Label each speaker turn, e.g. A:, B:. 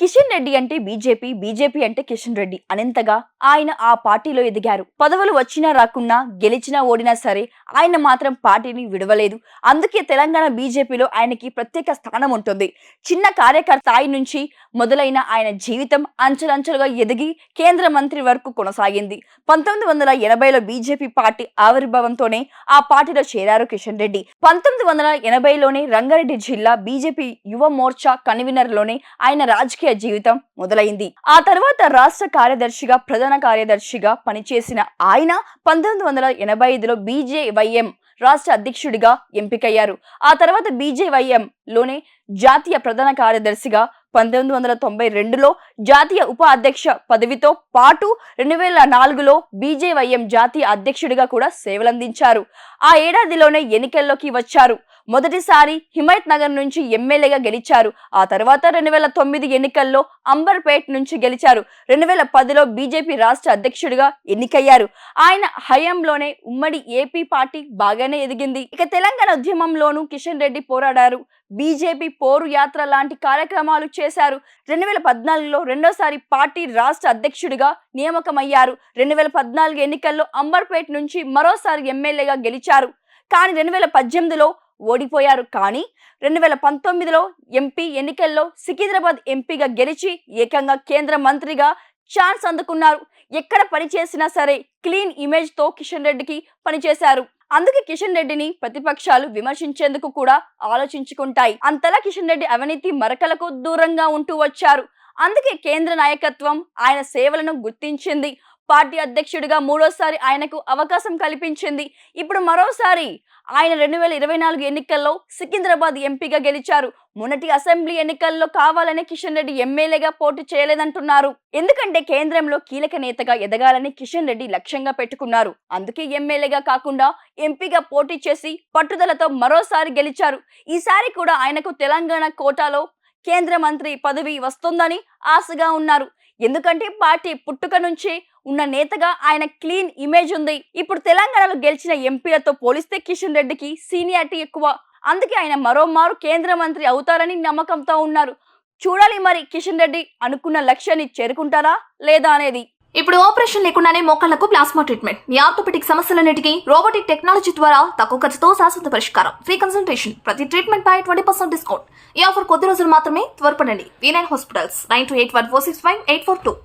A: కిషన్ రెడ్డి అంటే BJP, BJP అంటే కిషన్ రెడ్డి అనేంతగా ఆయన ఆ పార్టీలో ఎదిగారు. పదవులు వచ్చినా రాకున్నా, గెలిచినా ఓడినా సరే ఆయన మాత్రం పార్టీని విడవలేదు. అందుకే తెలంగాణ బీజేపీలో ఆయనకి ప్రత్యేక స్థానం ఉంటుంది. చిన్న కార్యకర్త స్థాయి నుంచి మొదలైన ఆయన జీవితం అంచెలంచెలుగా ఎదిగి కేంద్ర మంత్రి వరకు కొనసాగింది. 1980లో బీజేపీ పార్టీ ఆవిర్భావంతోనే ఆ పార్టీలో చేరారు కిషన్ రెడ్డి. 1980లోనే రంగారెడ్డి జిల్లా బీజేపీ యువ మోర్చా కన్వీనర్ లోనే ఆయన రాజకీయ జీవితం మొదలైంది. ఆ తర్వాత రాష్ట్ర కార్యదర్శిగా, ప్రధాన కార్యదర్శిగా పనిచేసిన ఆయన 1985లో బీజేవైఎం రాష్ట్ర అధ్యక్షుడిగా ఎంపికయ్యారు. ఆ తర్వాత బీజేవైఎం లోనే జాతీయ ప్రధాన కార్యదర్శిగా 1992లో జాతీయ ఉప అధ్యక్ష పదవితో పాటు 2004లో బీజేవైఎం జాతీయ అధ్యక్షుడిగా కూడా సేవలందించారు. ఆ ఏడాదిలోనే ఎన్నికల్లోకి వచ్చారు. మొదటిసారి హిమాయత్ నగర్ నుంచి ఎమ్మెల్యేగా గెలిచారు. ఆ తర్వాత 2009 ఎన్నికల్లో అంబర్పేట్ నుంచి గెలిచారు. 2010లో బీజేపీ రాష్ట్ర అధ్యక్షుడిగా ఎన్నికయ్యారు. ఆయన హయాంలోనే ఉమ్మడి ఏపీ పార్టీ బాగానే ఎదిగింది. ఇక తెలంగాణ ఉద్యమంలోనూ కిషన్ రెడ్డి పోరాడారు. బీజేపీ పోరు యాత్ర లాంటి కార్యక్రమాలు చేశారు. 2014లో రెండోసారి పార్టీ రాష్ట్ర అధ్యక్షుడిగా నియామకమయ్యారు. 2014 ఎన్నికల్లో అంబర్పేట్ నుంచి మరోసారి ఎమ్మెల్యేగా గెలిచారు. కానీ 2018లో ఓడిపోయారు. కానీ 2019లో ఎంపీ ఎన్నికల్లో సికింద్రాబాద్ ఎంపీగా గెలిచి ఏకంగా కేంద్ర మంత్రిగా ఛాన్స్ అందుకున్నారు. ఎక్కడ పనిచేసినా సరే క్లీన్ ఇమేజ్ తో కిషన్ రెడ్డికి పనిచేశారు. అందుకే కిషన్ రెడ్డిని ప్రతిపక్షాలు విమర్శించేందుకు కూడా ఆలోచించుకుంటాయి. అంతలా కిషన్ రెడ్డి అవినీతి మరకలకు దూరంగా ఉంటూ వచ్చారు. అందుకే కేంద్ర నాయకత్వం ఆయన సేవలను గుర్తించింది. పార్టీ అధ్యక్షుడిగా మూడోసారి ఆయనకు అవకాశం కల్పించింది. ఇప్పుడు మరోసారి ఆయన 2024 ఎన్నికల్లో సికింద్రాబాద్ ఎంపీగా గెలిచారు. మొన్నటి అసెంబ్లీ ఎన్నికల్లో కావాలని కిషన్ రెడ్డి ఎమ్మెల్యేగా పోటీ చేయలేదంటున్నారు. ఎందుకంటే కేంద్రంలో కీలక నేతగా ఎదగాలని కిషన్ రెడ్డి లక్ష్యంగా పెట్టుకున్నారు. అందుకే ఎమ్మెల్యేగా కాకుండా ఎంపీగా పోటీ చేసి పట్టుదలతో మరోసారి గెలిచారు. ఈసారి కూడా ఆయనకు తెలంగాణ కోటాలో కేంద్ర మంత్రి పదవి వస్తుందని ఆశగా ఉన్నారు. ఎందుకంటే పార్టీ పుట్టుక నుంచి ఉన్న నేతగా ఆయన క్లీన్ ఇమేజ్ ఉంది. ఇప్పుడు తెలంగాణలో గెలిచిన ఎంపీలతో పోలిస్తే కిషన్ రెడ్డికి సీనియారిటీ ఎక్కువ. అందుకే ఆయన మరోమారు కేంద్ర మంత్రి అవుతారని నమ్మకంతో ఉన్నారు. చూడాలి మరి కిషన్ రెడ్డి అనుకున్న లక్ష్యాన్ని చేరుకుంటారా లేదా అనేది.
B: ఇప్పుడు ఆపరేషన్ లేకుండానే మోకాళ్లకు ప్లాస్మా ట్రీట్మెంట్. మీ ఆర్థోపెటిక్ సమస్యలన్నిటికీ రోబోటిక్ టెక్నాలజీ ద్వారా తక్కువ ఖర్చుతో శాశ్వత పరిష్కారం. Free consultation. ప్రతి ట్రీట్మెంట్ పై 20% డిస్కౌంట్. ఈ ఆఫర్ కొద్ది రోజులు మాత్రమే. త్వరపడండి. V9 hospitals 9281465842.